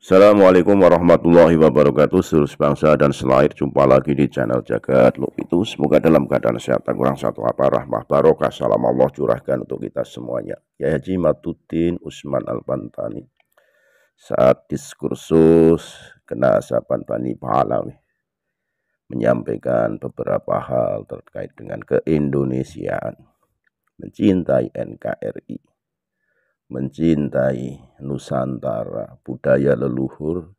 Assalamualaikum warahmatullahi wabarakatuh. Seluruh bangsa dan selair, jumpa lagi di channel Jagat Lub itu. Semoga dalam keadaan sehat, tak kurang satu apa, rahmah barokah, salam Allah curahkan untuk kita semuanya. Kiai Haji Matuddin Usman Al-Bantani saat diskursus kenasaban Bani Pahlawi menyampaikan beberapa hal terkait dengan keindonesiaan, mencintai NKRI, mencintai Nusantara, budaya leluhur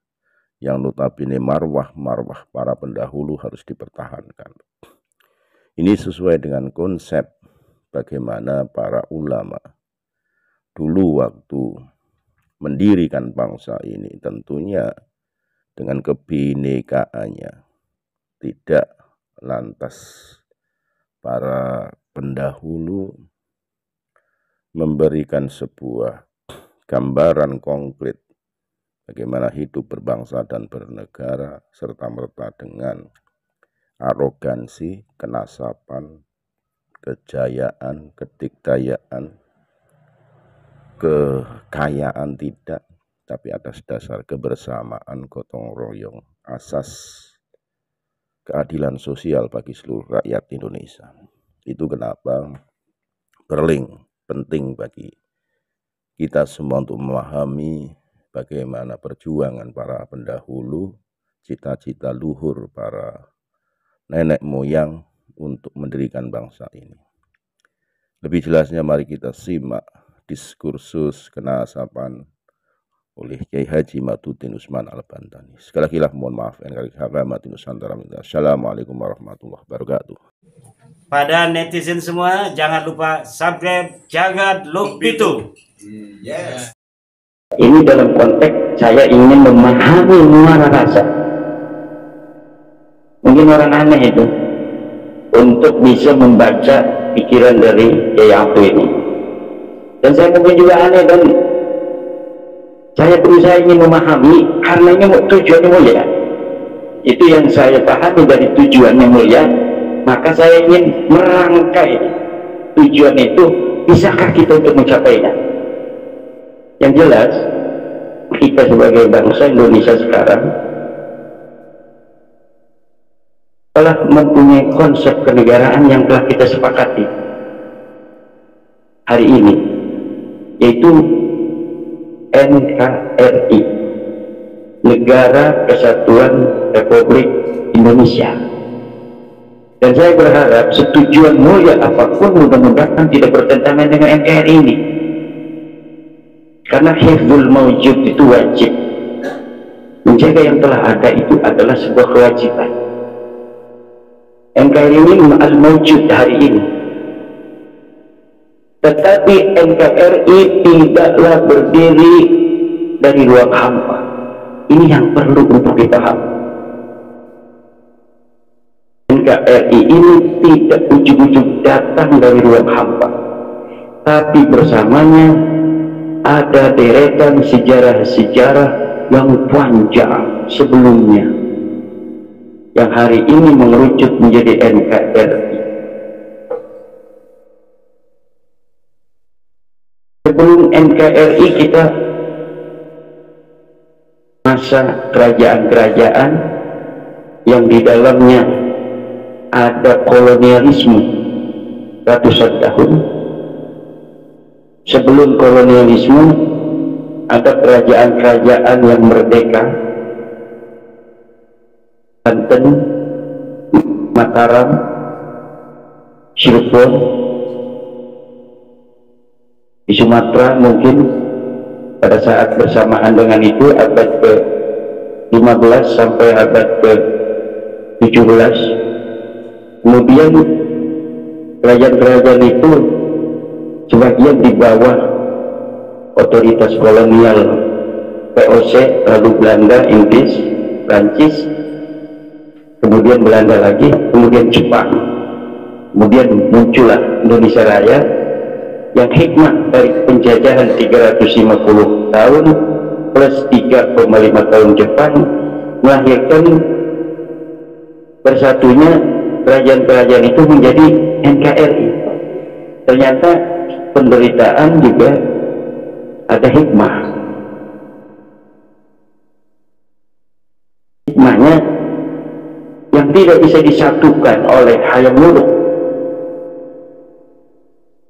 yang notabene marwah para pendahulu harus dipertahankan. Ini sesuai dengan konsep bagaimana para ulama dulu waktu mendirikan bangsa ini, tentunya dengan kebinekaannya, tidak lantas para pendahulu memberikan sebuah gambaran konkret bagaimana hidup berbangsa dan bernegara serta-merta dengan arogansi, kenasaban, kejayaan, kedikdayaan, kekayaan tidak, tapi atas dasar kebersamaan, gotong royong, asas keadilan sosial bagi seluruh rakyat Indonesia. Itu kenapa penting bagi kita semua untuk memahami bagaimana perjuangan para pendahulu, cita-cita luhur para nenek moyang untuk mendirikan bangsa ini. Lebih jelasnya mari kita simak diskursus kenasaban oleh Kiai Haji Matuddin Usman Al-Bantani. Sekali lagi mohon maaf, Assalamualaikum warahmatullahi wabarakatuh. Pada netizen semua, jangan lupa subscribe Jagat Lub itu. Yes. Ini dalam konteks saya ingin memahami muara rasa. Mungkin orang aneh itu untuk bisa membaca pikiran dari Kiai Abdul ini. Dan saya mungkin juga aneh, dan saya berusaha ingin memahami karena ini tujuannya mulia. Itu yang saya pahami dari tujuannya mulia. Maka saya ingin merangkai tujuan itu, bisakah kita untuk mencapainya? Yang jelas, kita sebagai bangsa Indonesia sekarang telah mempunyai konsep kenegaraan yang telah kita sepakati hari ini, yaitu NKRI, Negara Kesatuan Republik Indonesia. Dan saya berharap setujuan mulia apapun mudah-mudahan tidak bertentangan dengan NKRI ini, karena hifdzul mawjud itu wajib. Menjaga yang telah ada itu adalah sebuah kewajiban. NKRI ini al-mawjud hari ini, tetapi NKRI tidaklah berdiri dari ruang hampa. Ini yang perlu untuk dipahami. NKRI ini tidak ujug-ujug datang dari ruang hampa, tapi bersamanya ada deretan sejarah-sejarah yang panjang sebelumnya, yang hari ini mengerucut menjadi NKRI. Sebelum NKRI kita masa kerajaan-kerajaan yang di dalamnya ada kolonialisme ratusan tahun. Sebelum kolonialisme ada kerajaan-kerajaan yang merdeka, Banten, Mataram, Cirebon. Di Sumatera mungkin pada saat bersamaan dengan itu abad ke-15 sampai abad ke-17. Kemudian kerajaan-kerajaan itu sebagian di bawah otoritas kolonial VOC, lalu Belanda, Inggris, Prancis, kemudian Belanda lagi, kemudian Jepang, kemudian muncullah Indonesia Raya yang hikmah dari penjajahan 350 tahun plus 3,5 tahun Jepang melahirkan bersatunya kerajaan-kerajaan itu menjadi NKRI. Ternyata penderitaan juga ada hikmah. maknanya yang tidak bisa disatukan oleh hayam wuruk,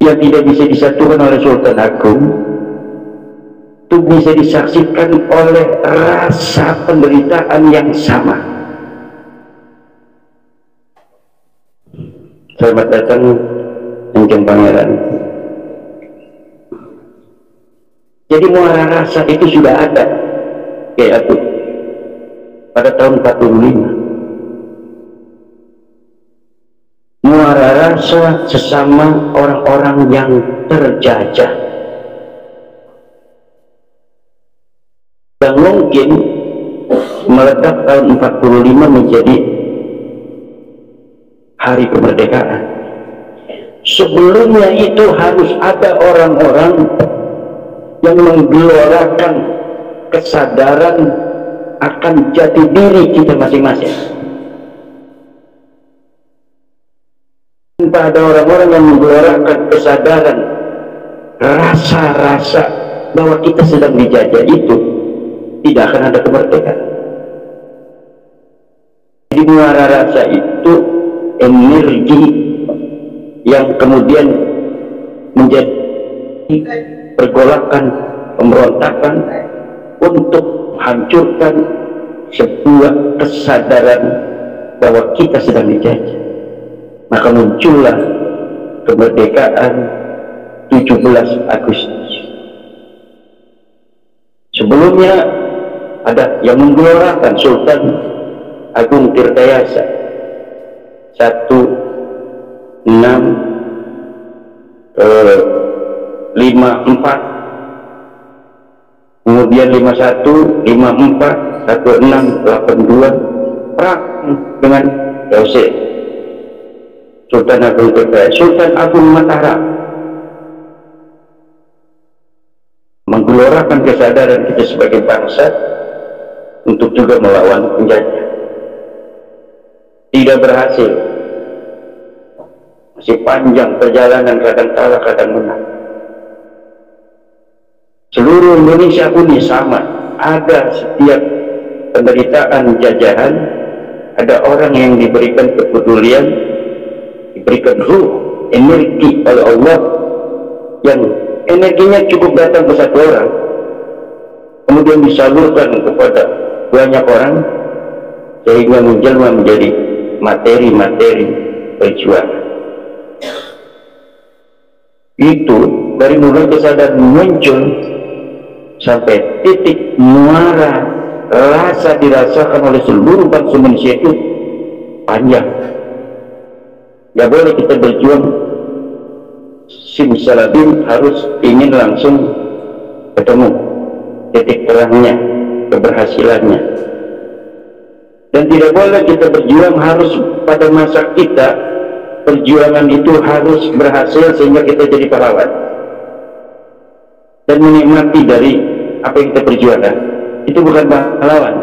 yang tidak bisa disatukan oleh Sultan Agung, itu bisa disaksikan oleh rasa penderitaan yang sama. Selamat datang Kanjeng Pangeran. Jadi muara rasa itu sudah ada kayak aku pada tahun 45. Muara rasa sesama orang-orang yang terjajah, yang mungkin meledak tahun 45 menjadi hari kemerdekaan. Sebelumnya itu harus ada orang-orang yang menggelorakan kesadaran akan jati diri kita masing-masing. Tanpa ada orang-orang yang menggelorakan kesadaran rasa-rasa bahwa kita sedang dijajah, itu tidak akan ada kemerdekaan. Jadi muara rasa itu energi yang kemudian menjadi pergolakan pemberontakan untuk menghancurkan sebuah kesadaran bahwa kita sedang dijajah. Maka muncullah kemerdekaan 17 Agustus. Sebelumnya ada yang menggelorakan Sultan Agung Tirtayasa 1654, kemudian 51, 54, 1682 perang dengan Yose, Sultan Agung Tirtayasa, Sultan Agung Mataram, menggelorakan kesadaran kita sebagai bangsa untuk juga melawan penjajah. Tidak berhasil, masih panjang perjalanan, kadang kalah kadang menang. Seluruh Indonesia pun sama, ada setiap penderitaan jajahan, ada orang yang diberikan kepedulian, diberikan ruh, energi oleh Allah, yang energinya cukup datang ke satu orang, kemudian disalurkan kepada banyak orang, sehingga menjelma menjadi materi-materi perjuangan. Itu dari mulai kesadaran muncul sampai titik muara rasa dirasakan oleh seluruh bangsa manusia itu panjang. Gak boleh kita berjuang simsalabim, harus ingin langsung ketemu titik terangnya, keberhasilannya. Dan tidak boleh kita berjuang harus pada masa kita perjuangan itu harus berhasil sehingga kita jadi pahlawan dan menikmati dari apa yang kita perjuangkan. Itu bukan pahlawan,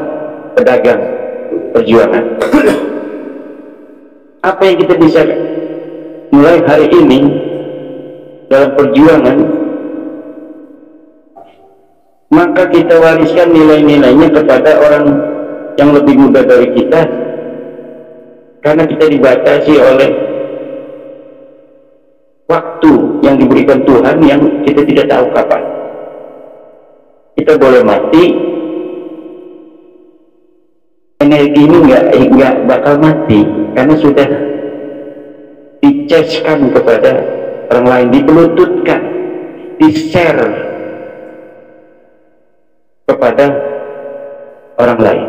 pedagang perjuangan. Apa yang kita bisa mulai hari ini dalam perjuangan, maka kita wariskan nilai-nilainya kepada orang yang lebih muda dari kita, karena kita dibatasi oleh waktu yang diberikan Tuhan yang kita tidak tahu kapan. Kita boleh mati, energi ini nggak bakal mati karena sudah diceskan kepada orang lain, dibelututkan, di-share kepada orang lain.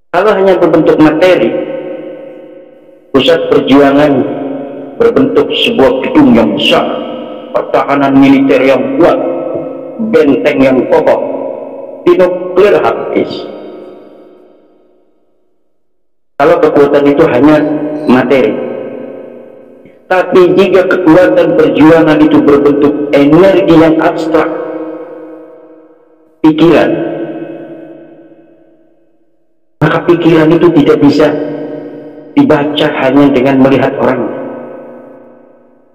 Kalau hanya berbentuk materi, pusat perjuangan berbentuk sebuah gedung yang besar, pertahanan militer yang kuat, benteng yang kokoh, dinuklir habis. Kalau kekuatan itu hanya materi. Tapi jika kekuatan perjuangan itu berbentuk energi yang abstrak, pikiran, maka pikiran itu tidak bisa dibaca hanya dengan melihat orang.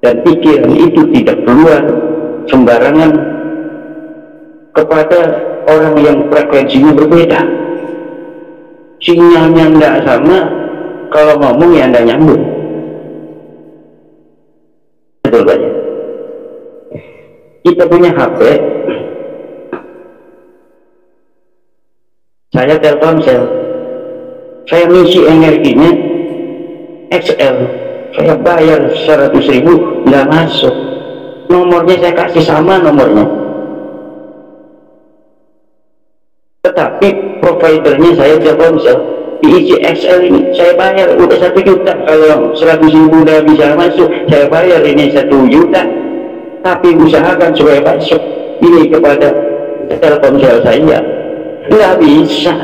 Dan pikiran itu tidak keluar sembarangan kepada orang yang frekuensinya berbeda. Sinyalnya tidak sama, kalau ngomong ya tidak nyambung. Betul Pak? Kita punya HP, saya Telkomsel, saya ngisi energinya XL, saya bayar 100.000, nggak masuk. Nomornya saya kasih sama nomornya, tetapi providernya saya Telkomsel, diisi XL ini saya bayar udah 1 juta. Kalau 100.000 udah bisa masuk, saya bayar ini 1 juta, tapi usahakan supaya masuk ini kepada Telkomsel saya. Nggak bisa.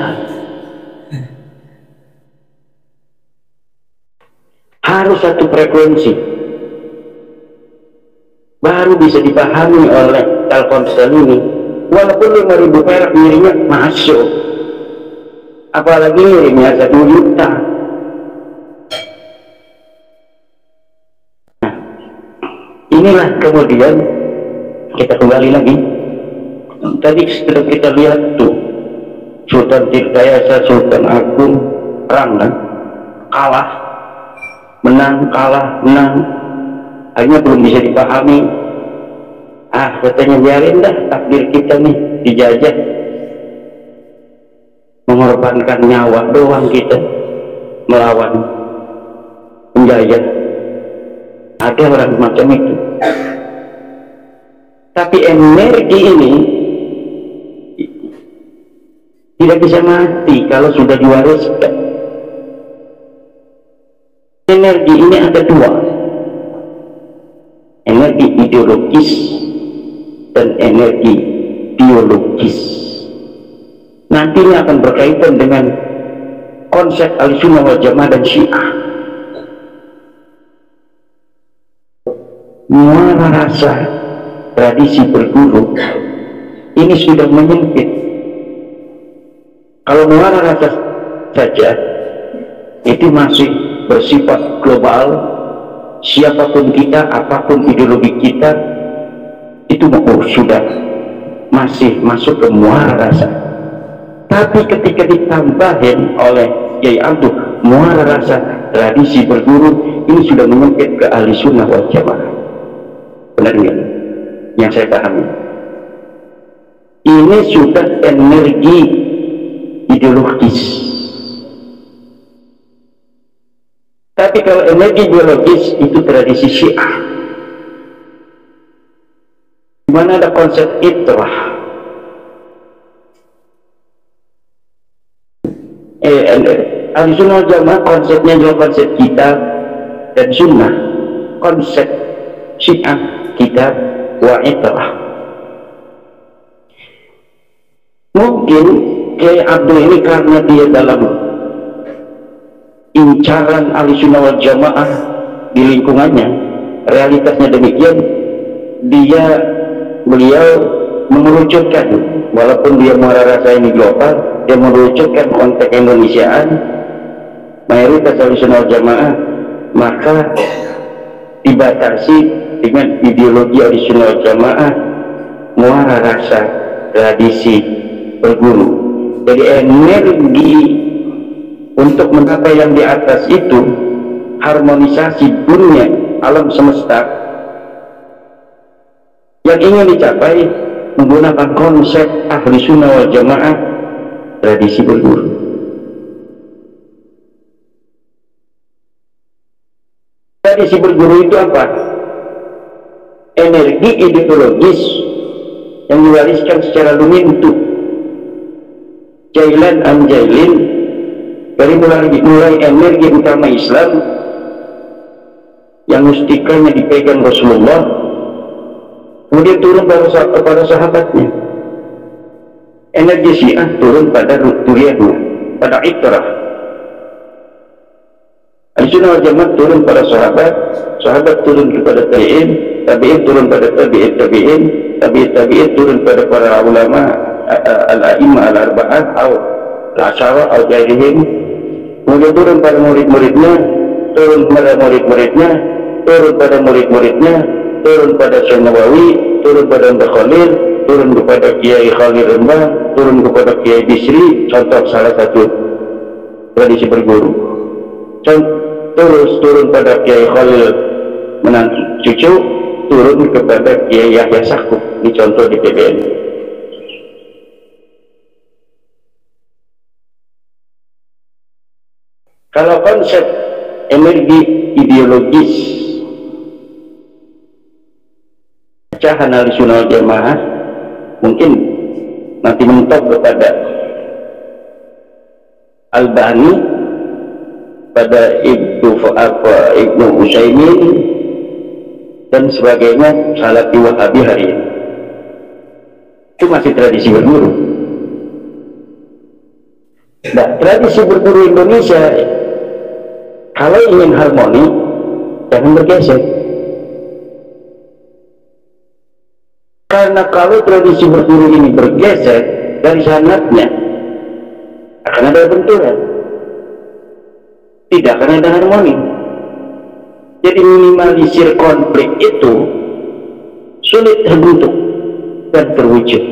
Harus satu frekuensi baru bisa dipahami oleh Telkomsel ini. Walaupun 5.000 perak ngirimnya masuk, apalagi ngirimnya 1 juta. Nah, inilah kemudian kita kembali lagi. Tadi sudah kita lihat tuh, Sultan Tirtayasa, Sultan Agung perang kan, kalah, menang, kalah, menang, akhirnya belum bisa dipahami. Katanya biarin dah, takdir kita nih dijajah, mengorbankan nyawa doang kita melawan penjajah. Ada orang macam itu. Tapi energi ini tidak bisa mati kalau sudah diwariskan. Energi ini ada 2, energi ideologis dan energi biologis. Nantinya akan berkaitan dengan konsep Ahlussunnah wal Jamaah dan Syiah. Muara rasa tradisi berguru ini sudah menyempit. Kalau muara rasa saja itu masih bersifat global, siapapun kita, apapun ideologi kita, itu sudah masih masuk ke muara rasa. Tapi ketika ditambahin oleh Kiai Abdul muara rasa tradisi berguru, ini sudah menyempit ke Ahlussunnah wal Jamaah. Benar nggak? Yang saya pahami, ini sudah energi ideologis. Tapi kalau energi biologis itu tradisi Syiah, di mana ada konsep itrah. Ahlussunnah wal Jamaah konsepnya juga konsep kitab dan sunnah. Konsep Syiah kitab wa itrah. Mungkin Kiai Abdul ini karena dia dalam incaran Ahlussunnah wal Jamaah di lingkungannya, realitasnya demikian, beliau mengerucutkan, walaupun dia muara rasa ini global, dia mengerucutkan konteks Indonesiaan, mayoritas Ahlussunnah wal Jamaah, maka dibatasi dengan ideologi Ahlussunnah wal Jamaah muara rasa tradisi berguru. Jadi energi untuk mencapai yang di atas itu, harmonisasi dunia alam semesta yang ingin dicapai menggunakan konsep Ahlussunnah wal Jamaah tradisi berguru. Tradisi berguru itu apa? Energi ideologis yang diwariskan secara lumintut, jailan an jailin, dari mulai energi utama Islam yang mustikanya dipegang Rasulullah, kemudian turun kepada sahabatnya. Energi Syiah turun pada Duriyahnya, pada ikrah. Ahlussunnah wal Jamaah turun pada sahabat, sahabat turun kepada tabi'in, tabi'in turun pada tabi'in, tabi'in turun pada para ulama al-a'immah al-arba'ah atau al-asyara atau jairihim, kemudian turun pada murid-muridnya, turun pada murid-muridnya, turun pada murid-muridnya, turun pada Syekh Nawawi, turun pada Mbah Khalil, turun kepada Kiai Khalil Rembang, turun kepada Kiai Bisri, contoh salah satu tradisi berguru. Terus turun pada Kiai Khalil menantu cucu, turun kepada Kiai Yahya Sakuf, ini contoh di PBN. Kalau konsep energi ideologis pecahan Ahlussunnah wal Jamaah mungkin nanti mentok kepada Albani, pada Ibnu Utsaimin dan sebagainya, Salafi Wahabi hari ini. Itu masih tradisi berguru. Nah, tradisi berguru Indonesia kalau ingin harmoni jangan bergeser. Karena kalau tradisi berguru ini bergeser dari sanatnya akan ada benturan, tidak akan ada harmoni. Jadi minimalisir konflik itu sulit terbentuk dan terwujud.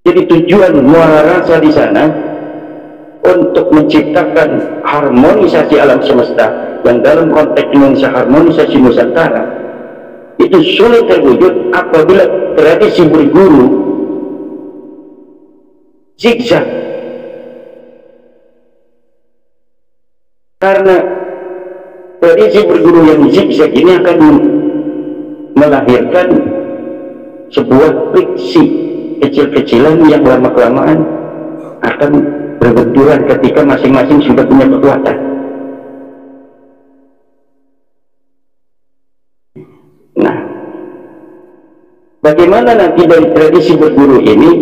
Jadi tujuan muara rasa di sana untuk menciptakan harmonisasi alam semesta yang dalam konteks Indonesia harmonisasi Nusantara itu sulit terwujud apabila tradisi berguru zigzag. Karena tradisi berguru yang zigzag ini akan melahirkan sebuah friksi kecil-kecilan yang lama-kelamaan akan berbenturan ketika masing-masing sudah punya kekuatan. Nah, bagaimana nanti dari tradisi berguru ini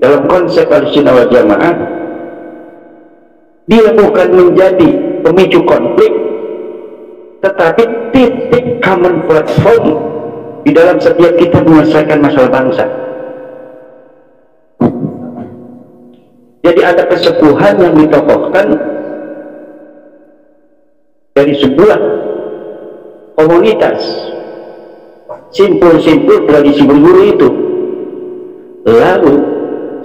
dalam konsep Ahlussunnah wal Jamaah dia bukan menjadi pemicu konflik, tetapi titik common platform di dalam setiap kita menyelesaikan masalah bangsa. Jadi ada kesepuhan yang ditokohkan dari sebuah komunitas, simpul-simpul tradisi berguru itu. Lalu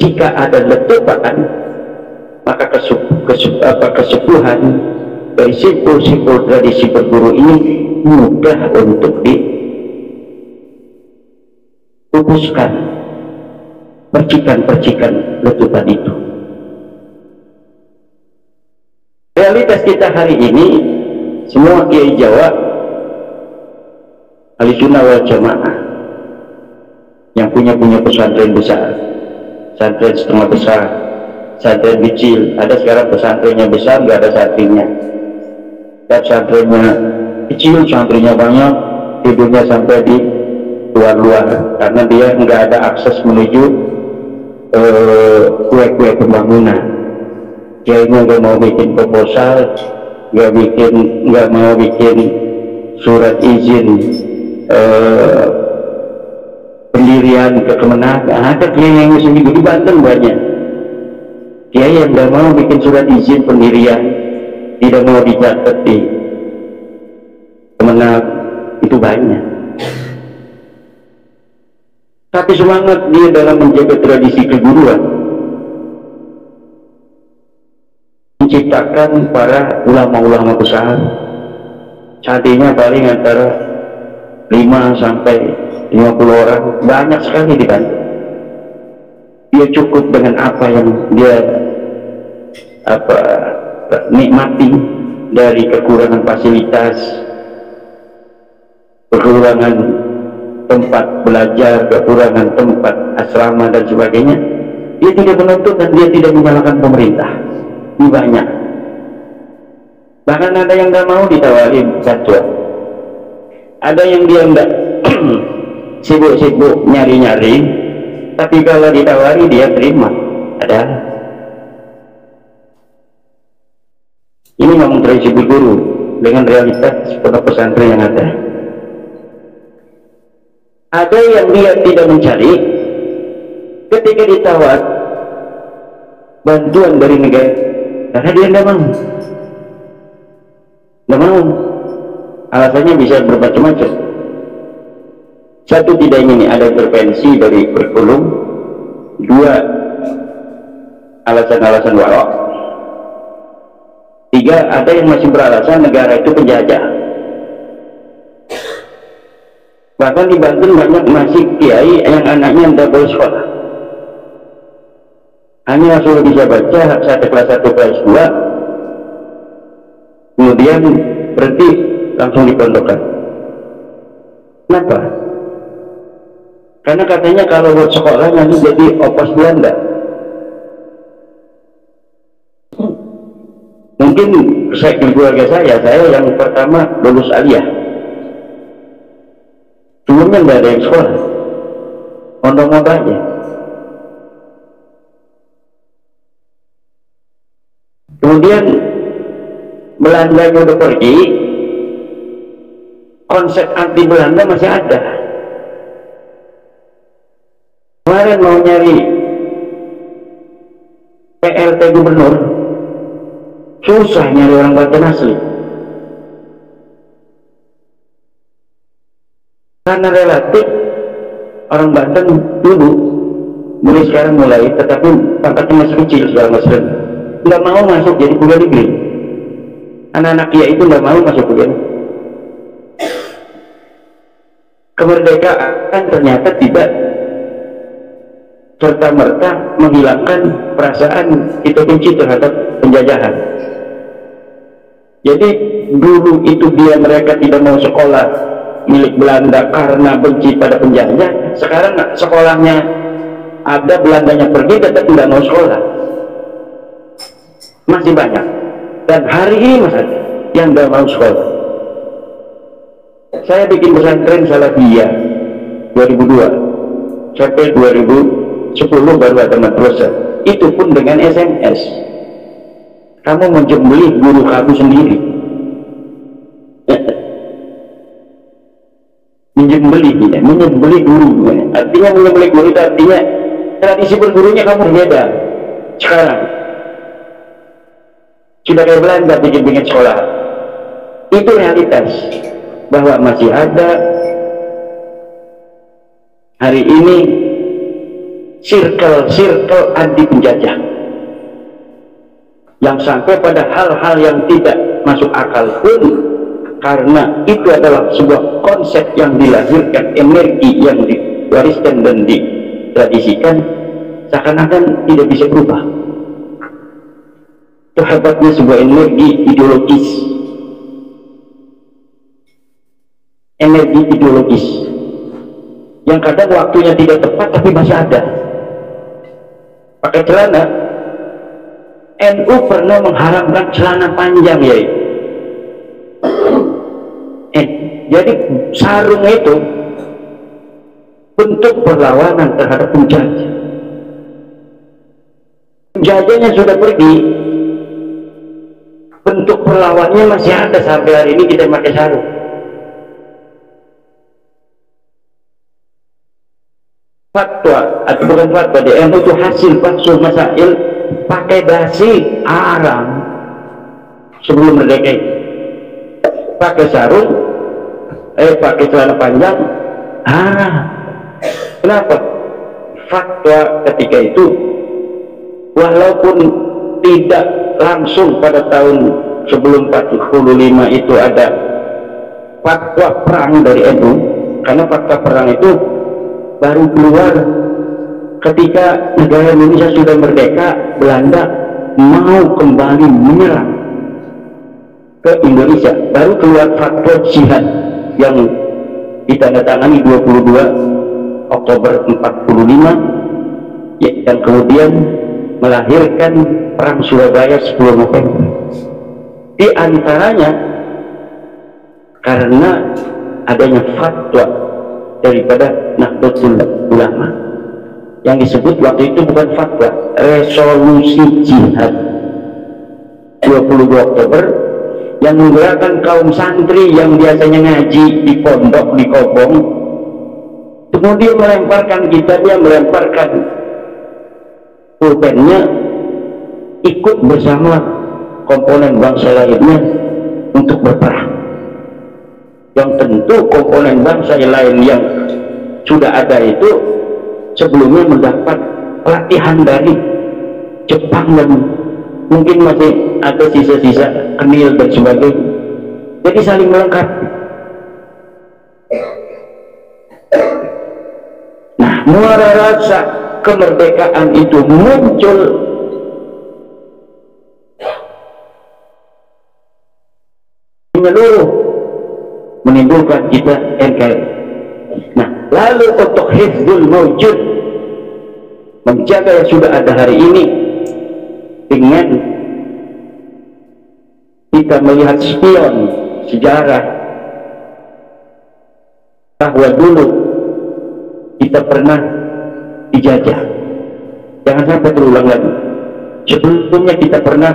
jika ada letupan, maka kesepuhan dari simpul-simpul tradisi berguru ini mudah untuk dipupuskan percikan-percikan letupan itu. Realitas kita hari ini, semua kiai Jawa Ahlussunnah wal Jamaah yang punya pesantren besar, pesantren setengah besar, pesantren kecil. Ada sekarang pesantrennya besar, nggak ada santrinya. Dan pesantrennya kecil, santrinya banyak, tidurnya sampai di luar-luar karena dia nggak ada akses menuju kue-kue pembangunan. Kiainya nggak mau bikin proposal, nggak mau bikin surat izin pendirian ke Kemenak. Ada kiai yang sendiri di Banten banyak. Kiai yang nggak mau bikin surat izin pendirian, tidak mau dicatat di Kemenak, itu banyak. Tapi semangat dia dalam menjaga tradisi keguruan, menciptakan para ulama-ulama besar, santrinya paling antara 5 sampai 50 orang, banyak sekali di Banten. Dia cukup dengan apa yang dia nikmati dari kekurangan fasilitas, kekurangan tempat belajar, kekurangan tempat asrama dan sebagainya. Dia tidak menuntut dan dia tidak menyalahkan pemerintah. Ini banyak. Bahkan ada yang nggak mau ditawarin fatwa, ada yang dia nggak sibuk-sibuk nyari-nyari, tapi kalau ditawari dia terima. Ada. Ini ngomong tradisi berguru dengan realitas pondok pesantren yang ada. Ada yang dia tidak mencari, ketika ditawar bantuan dari negara, karena dia nggak mau. Alasannya bisa bermacam-macam. Satu, tidak ingin ada intervensi dari kurikulum. Dua, alasan-alasan warok. Tiga, ada yang masih beralasan negara itu penjajah. Bahkan di Banten banyak masih kiai yang anaknya tidak boleh sekolah, hanya sudah bisa baca satu kelas 1 kelas 2, kemudian berhenti langsung dipondokkan. Kenapa? Karena katanya kalau buat sekolah nanti jadi opas Belanda. Mungkin saya di keluarga saya yang pertama lulus aliyah. Sebelumnya nggak ada yang sekolah, mondok-mondok aja. Kemudian Belanda udah pergi, konsep anti Belanda masih ada. Kemarin mau nyari PLT gubernur, susah nyari orang Banten asli. Karena relatif orang Banten dulu, mulai sekarang mulai, tetapi pangkatnya masih kecil, sudah masih nggak mau masuk jadi kuliah negeri. Anak-anak kiai itu nggak mau masuk kuliah. Kemerdekaan ternyata tidak serta-merta menghilangkan perasaan kita benci terhadap penjajahan. Jadi dulu itu mereka tidak mau sekolah milik Belanda karena benci pada penjajah. Sekarang sekolahnya ada, Belandanya pergi tetap tidak mau sekolah. Masih banyak, dan hari ini masih ada yang tidak mau sekolah. Saya bikin pesantren Salafiyah 2002 sampai 2010 baru ada madrasah, itu pun dengan SMS. Kamu menjembelih guru kamu sendiri. menyembelih guru. Artinya menyembelih guru itu artinya tradisi bergurunya kamu berbeda. Sekarang sudah kayak Belanda bikin sekolah. Itu realitas bahwa masih ada hari ini circle anti penjajah yang sampai pada hal-hal yang tidak masuk akal pun, karena itu adalah sebuah konsep yang dilahirkan, energi yang diwariskan dan ditradisikan, seakan-akan tidak bisa berubah. Itu hebatnya sebuah energi ideologis yang kadang waktunya tidak tepat tapi masih ada. Pakai celana, NU pernah mengharamkan celana panjang, ya. Jadi sarung itu bentuk perlawanan terhadap penjajah. Penjajahnya sudah pergi, bentuk perlawannya masih ada sampai hari ini, kita pakai sarung. Fatwa atau bukan fatwa di NU itu hasil bahsul masail pakai dasi haram sebelum merdeka. Pakai sarung, pakai celana panjang, kenapa? Fatwa ketika itu walaupun tidak langsung pada tahun sebelum 45 itu ada fatwa perang dari NU, karena fatwa perang itu baru keluar ketika negara Indonesia sudah merdeka. Belanda mau kembali menyerang ke Indonesia, baru keluar fatwa jihad yang ditandatangani 22 Oktober 45 yang kemudian melahirkan perang Surabaya 10 November. Di antaranya karena adanya fatwa daripada Nahdlatul Ulama yang disebut waktu itu bukan fatwa, resolusi jihad 22 Oktober, yang menggerakkan kaum santri yang biasanya ngaji di pondok, di kobong, kemudian melemparkan kitabnya, melemparkan pulpennya, ikut bersama komponen bangsa lainnya untuk berperang. yang tentu komponen bangsa yang lain yang sudah ada itu sebelumnya mendapat pelatihan dari Jepang dan mungkin masih ada sisa-sisa kenil dan sebagainya, jadi saling melengkapi. Nah, muara rasa kemerdekaan itu muncul menyeluruh, menimbulkan kita NKRI. Nah, lalu untuk hifdzul mawjud, menjaga yang sudah ada hari ini, dengan kita melihat spion sejarah bahwa dulu kita pernah dijajah, jangan sampai terulang lagi. Sebelumnya kita pernah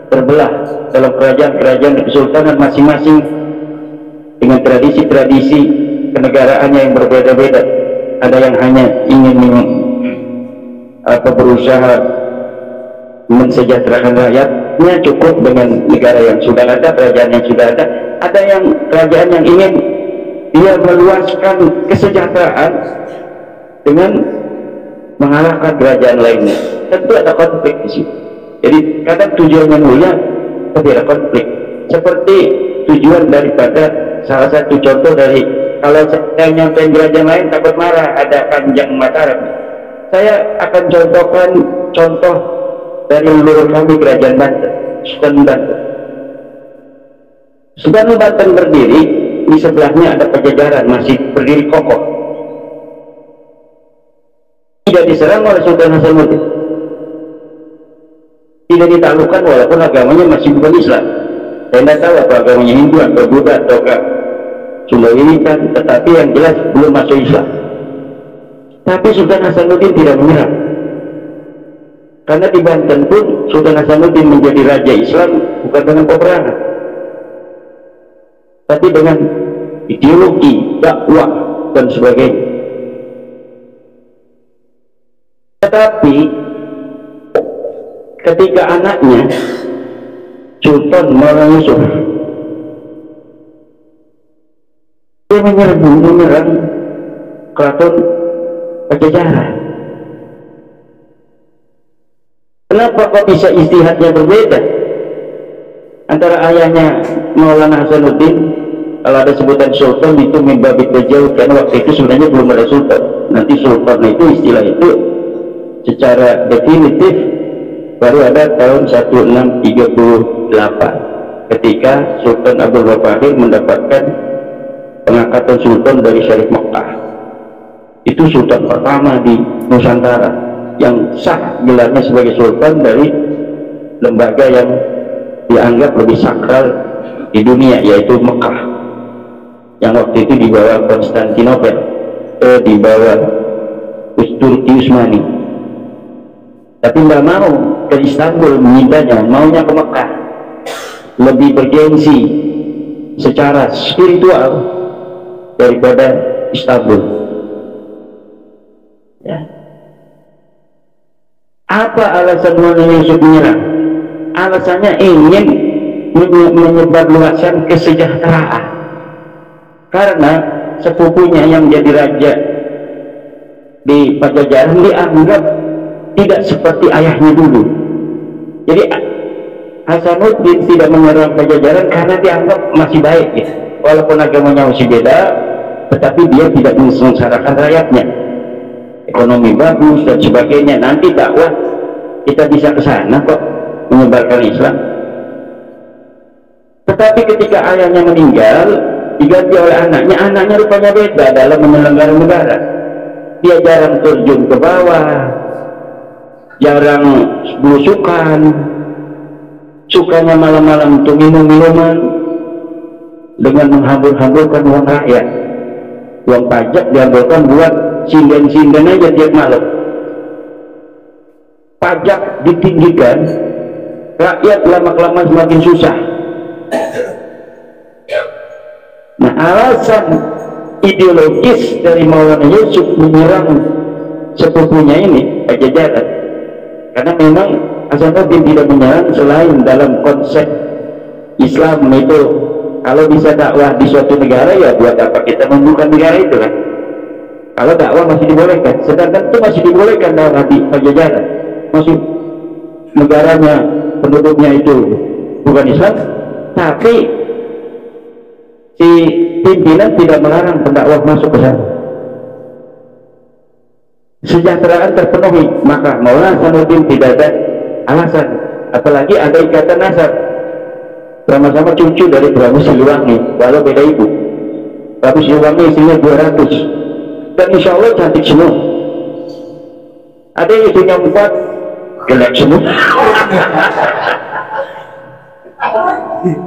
terbelah dalam kerajaan-kerajaan kesultanan masing-masing dengan tradisi-tradisi kenegaraannya yang berbeda-beda. Ada yang hanya ingin berusaha mensejahterakan rakyatnya, cukup dengan negara yang sudah ada, kerajaan yang sudah ada. Ada yang kerajaan yang ingin dia meluaskan kesejahteraan dengan mengalahkan kerajaan lainnya. Tentu ada konflik di situ. Jadi kadang tujuannya mulia tapi ada konflik. Seperti tujuan daripada salah satu contoh dari, kalau saya nyampein kerajaan lain takut marah, ada Kanjeng Mataram. Saya akan contohkan contoh dari leluhur kami kerajaan Banten, Sultan Banten. Sultan Banten berdiri, di sebelahnya ada Pajajaran masih berdiri kokoh, tidak diserang oleh Sultan Hasanuddin, tidak ditaklukkan walaupun agamanya masih bukan Islam. Saya tidak tahu apa agamanya, Hindu atau Buddha atau Sunda ini kan, tetapi yang jelas belum masuk Islam. Tapi Sultan Hasanuddin tidak menyerang, karena di Banten pun Sultan Hasanuddin menjadi raja Islam bukan dengan peperangan, tapi dengan ideologi, dakwah dan sebagainya. Tetapi ketika anaknya Sultan Maulana Yusuf dia menyerang keraton Pajajaran, kenapa kok bisa istihadnya berbeda antara ayahnya Maulana Hasanuddin? Kalau ada sebutan sultan itu membabit berjauh, karena waktu itu sebenarnya belum ada sultan. Nanti sultan itu, istilah itu secara definitif baru ada tahun 1638 ketika Sultan Abdul Baqir mendapatkan pengangkatan sultan dari Syarif Mekah. Itu sultan pertama di Nusantara yang sah gelarnya sebagai sultan dari lembaga yang dianggap lebih sakral di dunia, yaitu Mekah, yang waktu itu di bawah Konstantinopel, di bawah Turki Utsmani. Tapi nggak mau ke Istanbul mintanya, maunya ke Mekah, lebih bergengsi secara spiritual daripada Istanbul. Ya. Apa alasan Maulana Yusuf menyerang? Alasannya ingin menyebarluaskan kesejahteraan, karena sepupunya yang jadi raja di Pajajaran dianggap tidak seperti ayahnya dulu. Jadi Hasanuddin tidak menyerang Pajajaran karena dianggap masih baik, gitu. Walaupun agamanya masih beda, tetapi dia tidak mensengsarakan rakyatnya, ekonomi bagus dan sebagainya. Nanti dakwah kita bisa ke sana kok, menyebarkan Islam. Tetapi ketika ayahnya meninggal diganti oleh anaknya, anaknya rupanya beda dalam menyelenggarakan negara. Dia jarang terjun ke bawah, jarang belusukan, sukanya malam-malam untuk minum-minuman dengan menghambur-hamburkan uang rakyat. Uang pajak diambilkan buat sinden-sinden aja tiap malam. Pajak ditinggikan, rakyat lama-kelamaan semakin susah. Nah, alasan ideologis dari Maulana Yusuf menyerang sepupunya ini Pajajaran, karena memang Hasanuddin tidak menyerang selain dalam konsep Islam itu Kalau bisa dakwah di suatu negara, ya buat apa kita membuka negara itu kan? Kalau dakwah masih dibolehkan, sedangkan itu masih dibolehkan dakwah di Pajajaran, masih negaranya penduduknya itu bukan Islam, tapi si pimpinan tidak melarang pendakwah masuk ke sana. Kesejahteraan terpenuhi, maka Maulana Hasanuddin tidak ada alasan, apalagi ada ikatan nasab, sama-sama cucu dari Prabu Siliwangi, walau beda ibu. Prabu Siliwangi istrinya 200, dan insya Allah cantik semua. Ada yang istrinya 4, jelek semua.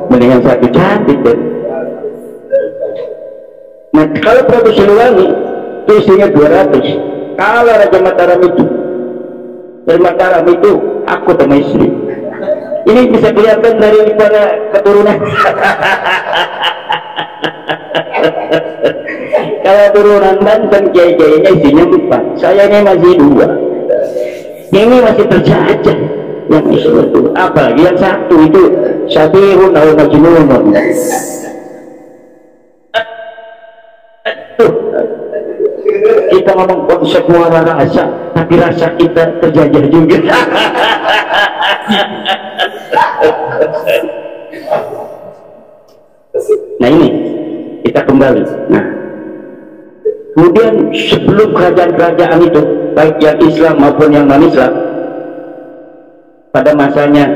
Mendingan satu cantik deh. Nah, kalau Prabu Siliwangi itu istrinya 200. Kalau Raja Mataram itu, dari Mataram itu aku sama istri. Ini bisa kelihatan dari para keturunan. Kalau turunan Banten, kiai-kiainya isinya 4, saya ini masih 2. Ini masih terjajah yang itu. Apalagi yang satu itu Sabirun atau Majnun. Kita ngomong konsep muara rasa, tapi rasa kita terjajah juga. Nah ini kita kembali. Nah, kemudian sebelum kerajaan-kerajaan itu, baik yang Islam maupun yang non-Islam, pada masanya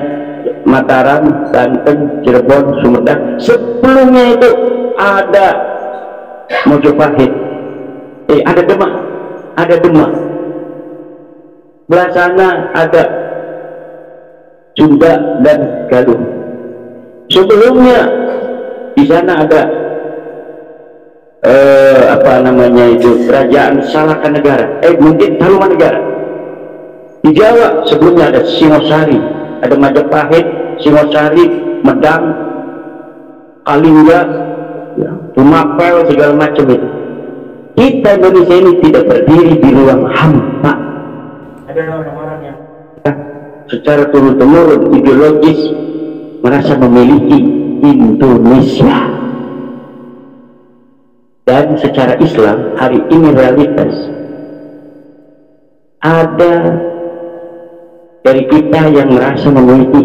Mataram, Banten, Cirebon, Sumedang, sebelumnya itu ada Mojopahit, ada Demak, belah sana ada Sunda dan Galuh. Sebelumnya di sana ada apa namanya itu, kerajaan Salakanegara, mungkin Tarumanegara. Di Jawa sebelumnya ada Singosari, ada Majapahit, Singosari, Medang, Kalingga, ya, Tumapel, segala macam itu. Kita Indonesia ini tidak berdiri di ruang hampa. Ada orang-orang yang secara turun-temurun ideologis merasa memiliki Indonesia, dan secara Islam hari ini realitas ada dari kita yang merasa memiliki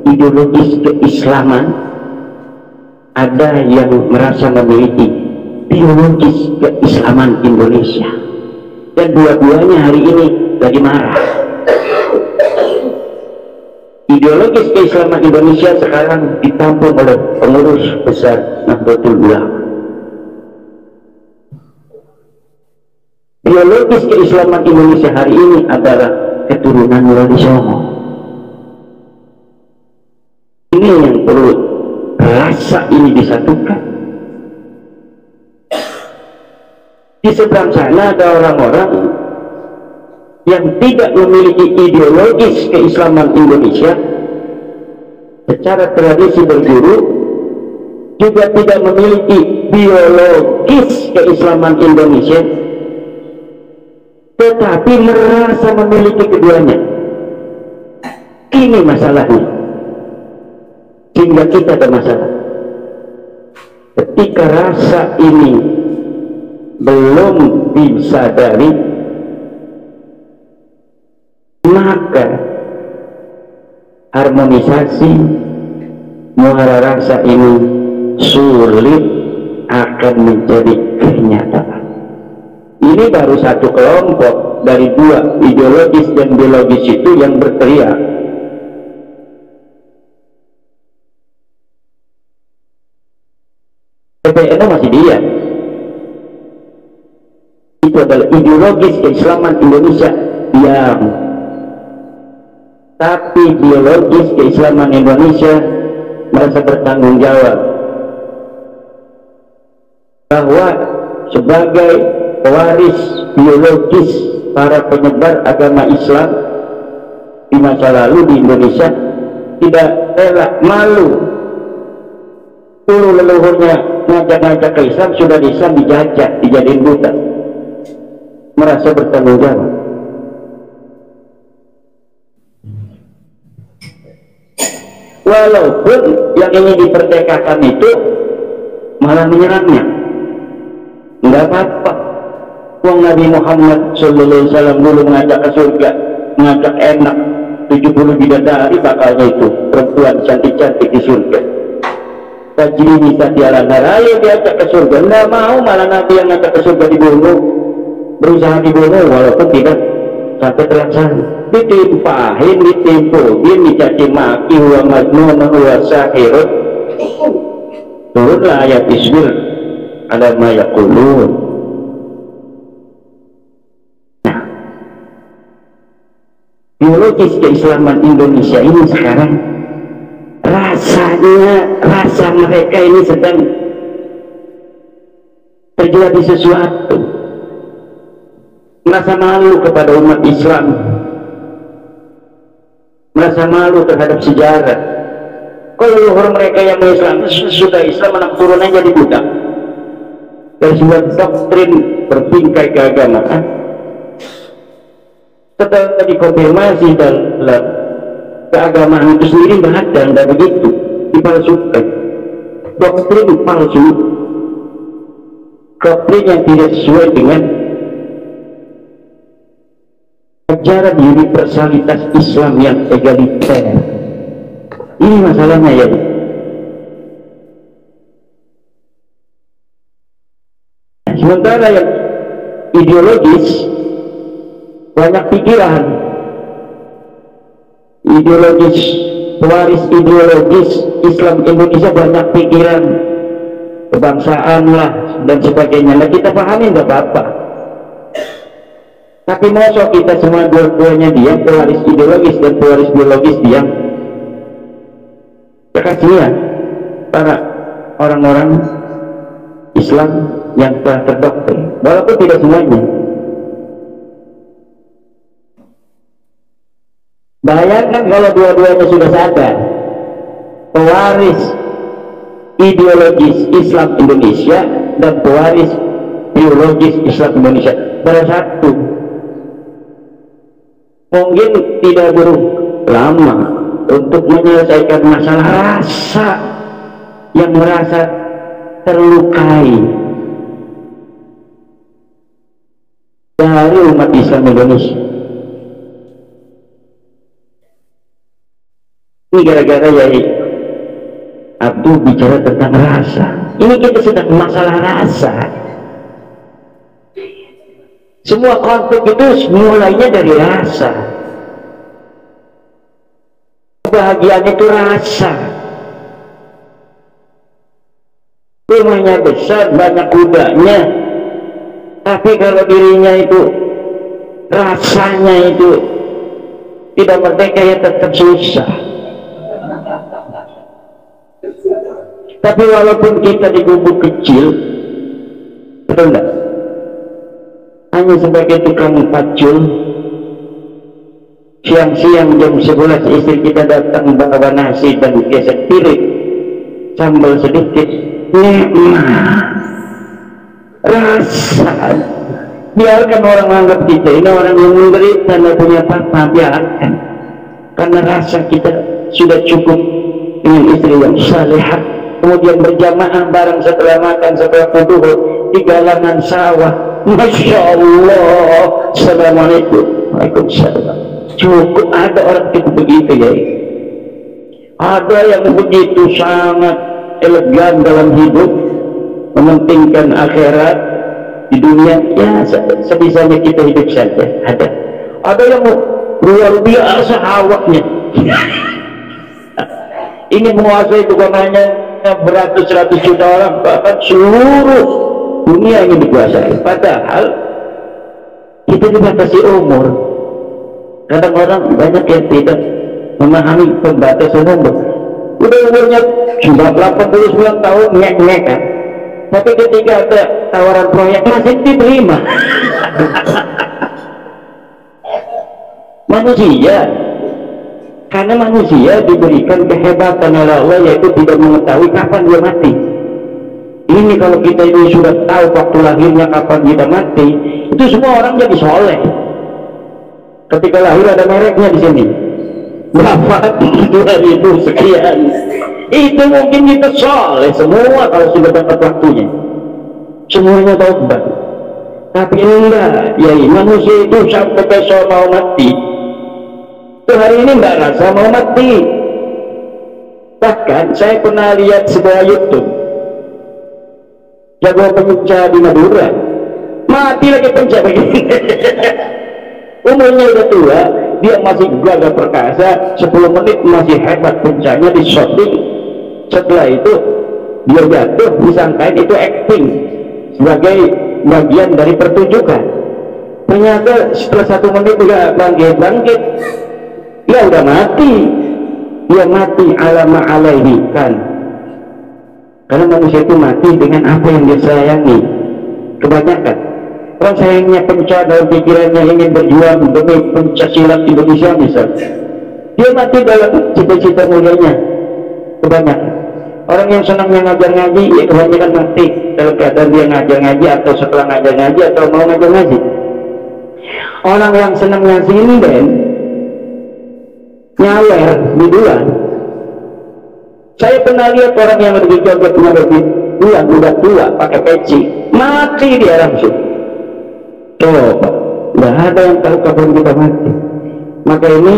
ideologis keislaman, ada yang merasa memiliki ideologis keislaman Indonesia, dan dua-duanya hari ini lagi marah. Ideologis keislaman Indonesia sekarang ditampung oleh pengurus besar Nahdlatul Ulama. Ideologis keislaman Indonesia hari ini adalah keturunan Wali Songo. Ini yang perlu rasa ini disatukan. Di seberang sana ada orang-orang yang tidak memiliki ideologis keislaman Indonesia, secara tradisi berguru, juga tidak memiliki biologis keislaman Indonesia, tetapi merasa memiliki keduanya. Ini masalahnya, sehingga kita ada masalah. Ketika rasa ini belum disadari, maka harmonisasi muara rasa ini sulit akan menjadi kenyataan. Ini baru satu kelompok dari 2, ideologis dan biologis itu, yang berteriak. PPNU masih diam. Itu adalah ideologis keislaman Indonesia yang, tapi biologis keislaman Indonesia merasa bertanggung jawab bahwa sebagai pewaris biologis para penyebar agama Islam di masa lalu di Indonesia, tidak rela, malu. Dulu leluhurnya ngajak-ngajak ke Islam, sudah di Islam dijajah, dijadiin buta. Merasa bertanggung jawab. Walaupun yang ingin diperdekakan itu malah menyerangnya. Enggak apa-apa. Wong Nabi Muhammad sallallahu alaihi wasallam dulu mengajak ke surga, mengajak enak 70 bidadari bakalnya itu perempuan cantik-cantik di surga. Tajri bisa dialangar, ayo diajak ke surga. Enggak mau, malah Nabi yang ngajak ke surga dibunuh, berusaha dibunuh walaupun tidak sampai terlaksana. Ditimpahin, ditimpuhin, dicaci maki, huwa majnun, huwa sahirun. Turunlah ayat isbir ala ma yaqulun. Biologis keislaman Indonesia ini sekarang rasa mereka ini sedang terjadi sesuatu, merasa malu kepada umat Islam, merasa malu terhadap sejarah. Kalau luhur mereka yang Islam sudah Islam, anak turunnya jadi budak dari sebuah doktrin berbingkai keagamaan. Setelah dikonfirmasi dalam keagamaan itu sendiri tidak begitu, dipalsukan. Doktrin palsu, doktrin yang tidak sesuai dengan ajaran universalitas Islam yang egaliter. Ini masalahnya ya. Sementara yang ideologis, banyak pikiran ideologis, pewaris ideologis Islam Indonesia banyak pikiran kebangsaan lah dan sebagainya. Nah, kita pahami nggak apa-apa, tapi masa kita semua dua-duanya diam, pewaris ideologis dan pewaris biologis diam? Kasihan para orang-orang Islam yang telah terdoktrin, walaupun tidak semuanya. Bayangkan kalau dua-duanya sudah sadar, pewaris ideologis Islam Indonesia dan pewaris biologis Islam Indonesia bersatu, mungkin tidak perlu lama untuk menyelesaikan masalah rasa yang merasa terlukai dari umat Islam Indonesia. Ini gara-gara ya Abdul bicara tentang rasa. Ini kita sedang masalah rasa. Semua konflik itu mulainya dari rasa. Kebahagiaan itu rasa. Rumahnya besar, banyak kudanya, tapi kalau dirinya itu rasanya itu tidak merdeka, ya tetap susah. Tapi walaupun kita di gubuk kecil, betul enggak? Hanya sebagai tukang pacul, siang-siang jam 11 istri kita datang bawa nasi dan gesek piring, sambal sedikit, nikmat, rasa. Biarkan orang menganggap kita ini orang yang menderita, tidak punya apa-apa, biarkan. Karena rasa kita sudah cukup dengan istri yang salihah. Kemudian berjamaah bareng setelah makan, setelah duhur di galangan sawah. Masya Allah. Assalamualaikum. Waalaikumsalam. Cukup. Ada orang cukup begitu ya. Ada yang begitu sangat elegan dalam hidup, mementingkan akhirat di dunia. Ya sebisanya kita hidup saja. Ada yang luar biasa awaknya. Ini menguasai bukan hanya beratus-ratus juta orang, bahkan seluruh dunia ini dikuasai. Padahal kita dibatasi umur. Kadang orang banyak yang tidak memahami pembatasan umur. Udah umurnya sudah 89 tahun, ngek-ngek kan. Tapi ketika ada tawaran proyek masih diterima. Manusia, karena manusia diberikan kehebatan oleh Allah, yaitu tidak mengetahui kapan dia mati. Ini kalau kita ini sudah tahu waktu lahirnya kapan kita mati, itu semua orang jadi soleh. Ketika lahir ada mereknya di sini. Bapak 2000 sekian. Itu mungkin kita soleh semua kalau sudah dapat waktunya, semuanya taubat. Tapi enggak, ya manusia itu sampai besok mau mati itu hari ini enggak rasa mau mati. Bahkan saya pernah lihat sebuah YouTube, jago penca di Madura mati lagi penca begini. Umurnya udah tua, dia masih gagah perkasa, 10 menit masih hebat pencanya di shooting. Setelah itu dia jatuh, disangkain itu acting sebagai bagian dari pertunjukan. Ternyata setelah 1 menit udah bangkit, ya udah mati. Dia mati alama alaihi kan, karena manusia itu mati dengan apa yang dia sayangi. Kebanyakan orang sayangnya penca dalam pikirannya ingin berjuang demi Pencaksilat Indonesia misalnya, dia mati dalam cita-cita mulianya. Kebanyakan orang yang senangnya ngajar ngaji, ya kebanyakan mati dalam keadaan dia ngajar ngaji atau setelah ngajar ngaji atau mau ngajar ngaji. Orang yang senangnya sinden, nyawer biduan. Saya pernah lihat orang yang lebih jogetnya lebih biduan, udah tua pakai peci, mati dia langsung. Coba, nggak ada yang tahu kapan kita mati. Maka ini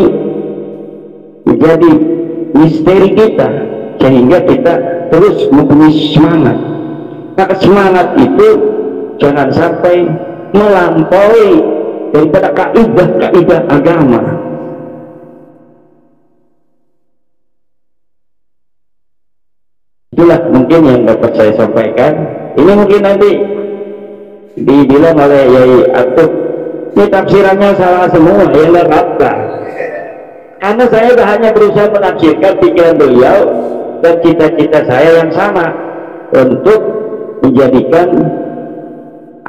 menjadi misteri kita, sehingga kita terus mempunyai semangat. Maka semangat itu jangan sampai melampaui daripada kaidah-kaidah agama. Itulah mungkin yang dapat saya sampaikan. Ini mungkin nanti dibilang oleh Yai Atub, ini tafsirannya salah semua, ya enggak apa-apa. Karena saya hanya berusaha menafsirkan pikiran beliau dan cita-cita saya yang sama untuk menjadikan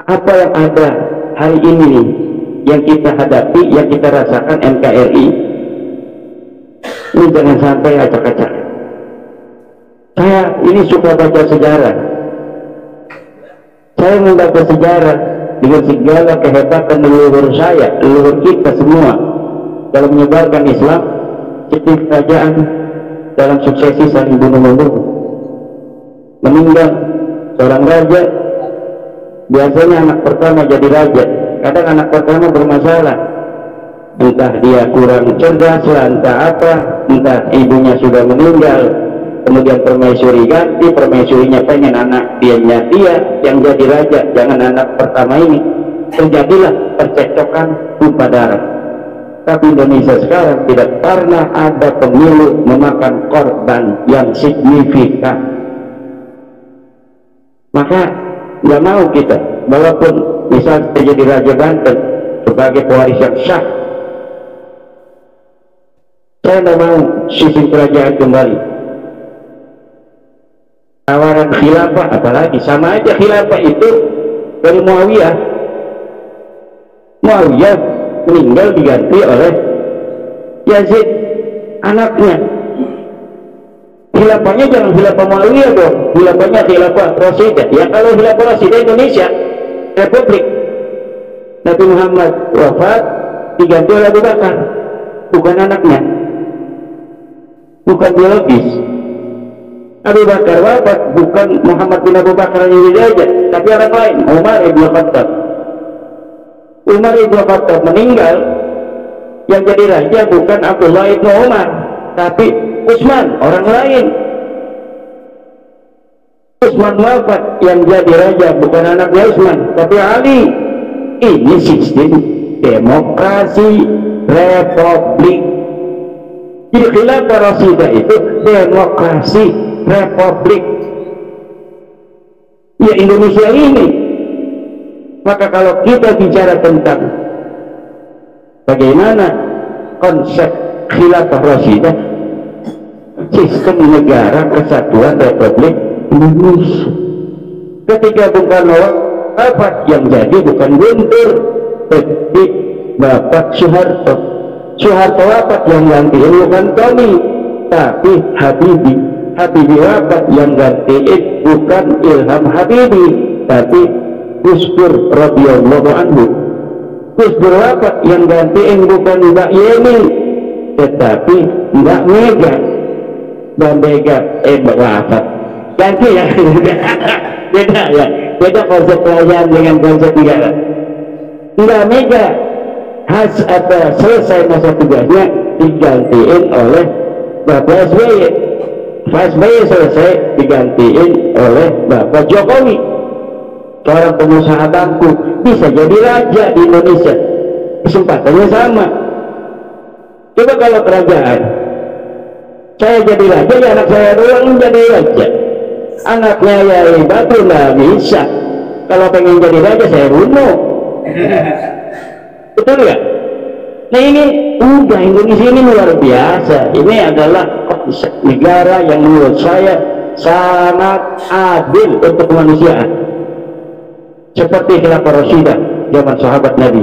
apa yang ada hari ini nih, yang kita hadapi, yang kita rasakan NKRI ini jangan sampai acak-acak. Saya ini suka baca sejarah. Saya membaca sejarah dengan segala kehebatan leluhur saya, leluhur kita semua dalam menyebarkan Islam, seperti kerajaan dalam suksesi saling bunuh-membunuh. Meninggal seorang raja, biasanya anak pertama jadi raja. Kadang anak pertama bermasalah, entah dia kurang cerdas lah, entah apa, entah ibunya sudah meninggal, kemudian permaisuri ganti, permaisurinya pengen anak dia yang jadi raja, jangan anak pertama ini. Terjadilah percekcokan tumpah darah. Tapi Indonesia sekarang tidak pernah ada pemilu memakan korban yang signifikan. Maka nggak mau kita, walaupun misal jadi Raja Banten sebagai pewaris yang sah, saya nggak mau sistem kerajaan kembali. Tawaran khilafah apalagi, sama aja khilafah itu dari Muawiyah. Muawiyah meninggal diganti oleh Yazid anaknya. Khilafahnya jangan khilafah Muawiyah dong, khilafahnya khilafah Rasidah. Ya kalau khilafah Rasidah Indonesia Republik, Nabi Muhammad wafat diganti oleh Abu Bakar, bukan anaknya, bukan biologis. Abu Bakar wafat bukan Muhammad bin Abu Bakar yang jadi raja, tapi orang lain, Umar ibn Khattab. Umar ibn Khattab meninggal, yang jadi raja bukan Abdullah ibn Umar, tapi Utsman, orang lain. Utsman wafat, yang jadi raja bukan anaknya Utsman, tapi Ali. Ini sistem demokrasi republik. Jadi khilafah Rasidah itu demokrasi republik. Ya Indonesia ini. Maka kalau kita bicara tentang bagaimana konsep khilafah Rasidah, sistem negara kesatuan Republik Indonesia, ketika Bung Karno wafat, yang jadi bukan Guntur tapi Bapak Soeharto. Soeharto wafat, yang gantiin bukan Tommy tapi Habibie. Habibie wafat, yang gantiin bukan Ilham Habibie tapi Gus Dur radhiyallahu anhu. Gus Dur wafat, yang gantiin bukan Mbak Yeni tetapi nggak mega. Dan mega wafat ganti ya. Beda ya, beda konsep kerajaan dengan konsep negara. Nggak mega, selesai masa tugasnya digantiin oleh Bapak SBY. Pak SBY selesai digantiin oleh Bapak Jokowi, seorang pengusaha bangku, bisa jadi raja di Indonesia, kesempatannya sama. Coba kalau kerajaan, saya jadi raja, ya anak saya doang jadi raja, anaknya ya Batu nggak bisa. Kalau pengen jadi raja saya bunuh. Betul ya? Nah ini udah, Indonesia ini luar biasa. Ini adalah negara yang menurut saya sangat adil untuk kemanusiaan, seperti khilafah Rasyidah zaman sahabat Nabi.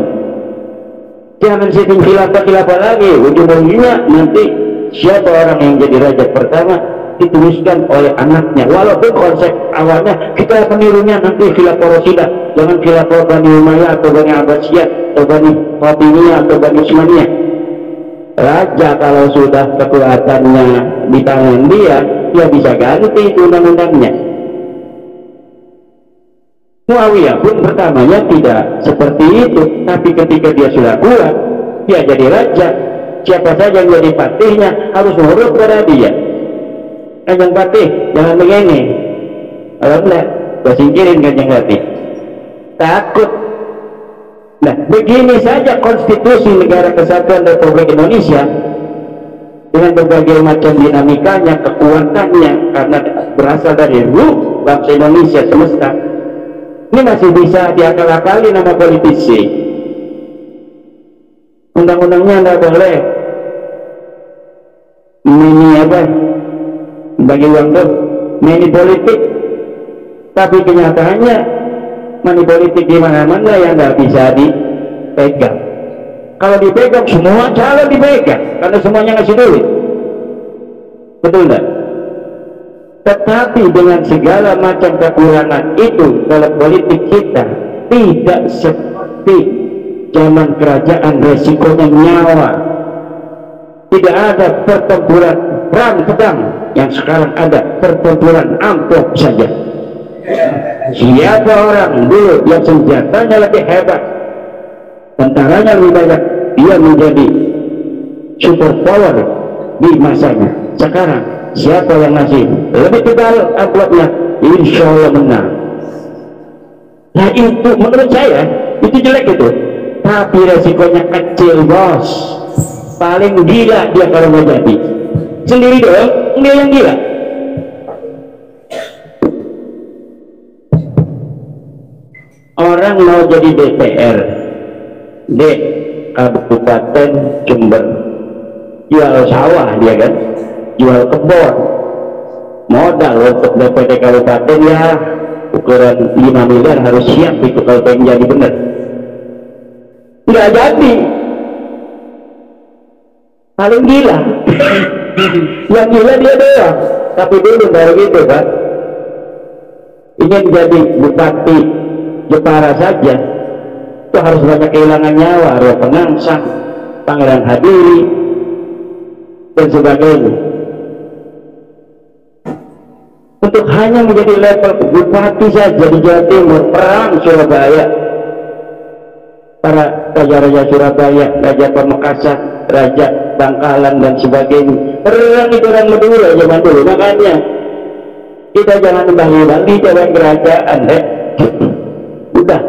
Jangan sistem khilafah lagi, ujung-ujungnya nanti siapa orang yang jadi raja pertama dituliskan oleh anaknya, walaupun konsep awalnya kita penirunya nanti khilafah Rasyidah, jangan khilafah Bani Umayyah atau Bani Abbasiyah atau Bani Fatimiyah atau Bani Utsmaniyah. Raja kalau sudah kekuatannya di tangan dia bisa ganti itu undang-undangnya. Muawiyah pun pertamanya tidak seperti itu, tapi ketika dia sudah kuat, dia jadi raja. Siapa saja yang jadi patihnya harus menurut kepada dia. Kanjeng patih jangan begini, kalau enggak gua singkirin kanjeng patih, takut. Nah begini saja konstitusi Negara Kesatuan Republik Indonesia dengan berbagai macam dinamikanya, kekuatannya, karena berasal dari ruh bangsa Indonesia semesta. Ini masih bisa diakal-akali nama politisi. Undang-undangnya tidak boleh ini apa, bagi uang tuh money politik, tapi kenyataannya money politik di mana-mana yang nggak bisa dipegang. Kalau dipegang semua calon dipegang karena semuanya ngasih duit, betul nggak? Tetapi dengan segala macam kekurangan itu dalam politik kita tidak seperti zaman kerajaan, resikonya nyawa. Tidak ada pertempuran perang pedang, yang sekarang ada pertempuran amplop saja. Siapa orang dulu yang senjatanya lebih hebat, tentaranya lebih banyak, dia menjadi super power di masanya. Sekarang siapa yang masih lebih tebal amplopnya, insya Allah menang. Nah itu menurut saya itu jelek itu, tapi resikonya kecil bos. Paling gila dia kalau mau jadi sendiri dong, dia yang gila. Orang mau jadi DPR di Kabupaten Jember, jual sawah dia kan, jual kebun, modal untuk DPD Kabupaten ya ukuran 5 miliar harus siap itu kalau pengen jadi bener. Nggak jadi, paling gila. Yang gila dia doang. Tapi dulu baru gitu kan, ingin jadi bupati Jepara saja itu harus banyak kehilangan nyawa, Arwah Penangsang, Pangeran Hadiri dan sebagainya. Untuk hanya menjadi level bupati saja di Jawa Timur, perang Surabaya, para raja-raja Surabaya, Raja Pamekasan, Raja Bangkalan dan sebagainya, perang itu orang Madura zaman dulu. Makanya kita jangan membagi-bagi jalan kerajaan udah,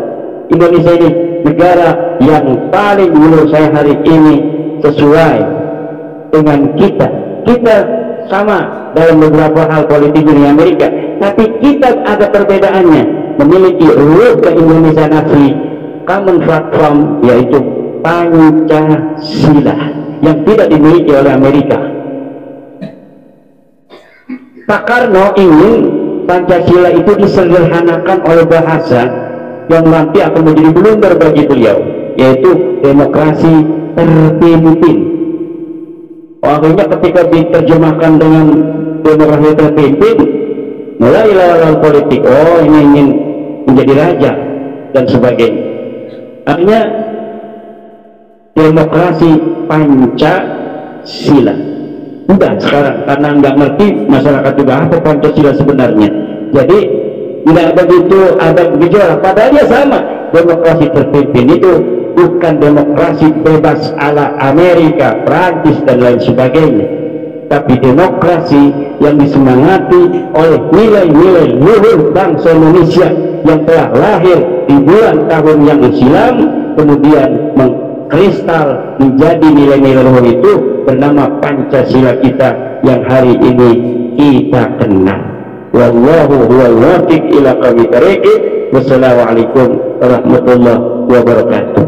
Indonesia ini negara yang paling menurut saya hari ini sesuai dengan kita. Kita sama dalam beberapa hal politik dunia Amerika, tapi kita ada perbedaannya, memiliki ruh ke-Indonesiaan asli, common platform, yaitu Pancasila yang tidak dimiliki oleh Amerika. Pak Karno ingin Pancasila itu disederhanakan oleh bahasa yang nanti akan menjadi blunder bagi beliau, yaitu demokrasi terpimpin. Akhirnya ketika diterjemahkan dengan demokrasi terpimpin, mulai lawan politik, oh ini ingin menjadi raja dan sebagainya. Artinya demokrasi panca Pancasila. Udah sekarang karena nggak ngerti masyarakat juga apa Pancasila sebenarnya, jadi nggak begitu ada gejolak. Padahal dia sama, demokrasi terpimpin itu bukan demokrasi bebas ala Amerika, Prancis dan lain sebagainya, tapi demokrasi yang disemangati oleh nilai-nilai luhur bangsa Indonesia yang telah lahir ribuan tahun yang silam, kemudian mengkristal menjadi nilai-nilai luhur itu bernama Pancasila kita yang hari ini kita kenal. Wallahu huwal wafiq ila aqwamit thariq. Wassalamualaikum warahmatullahi wabarakatuh.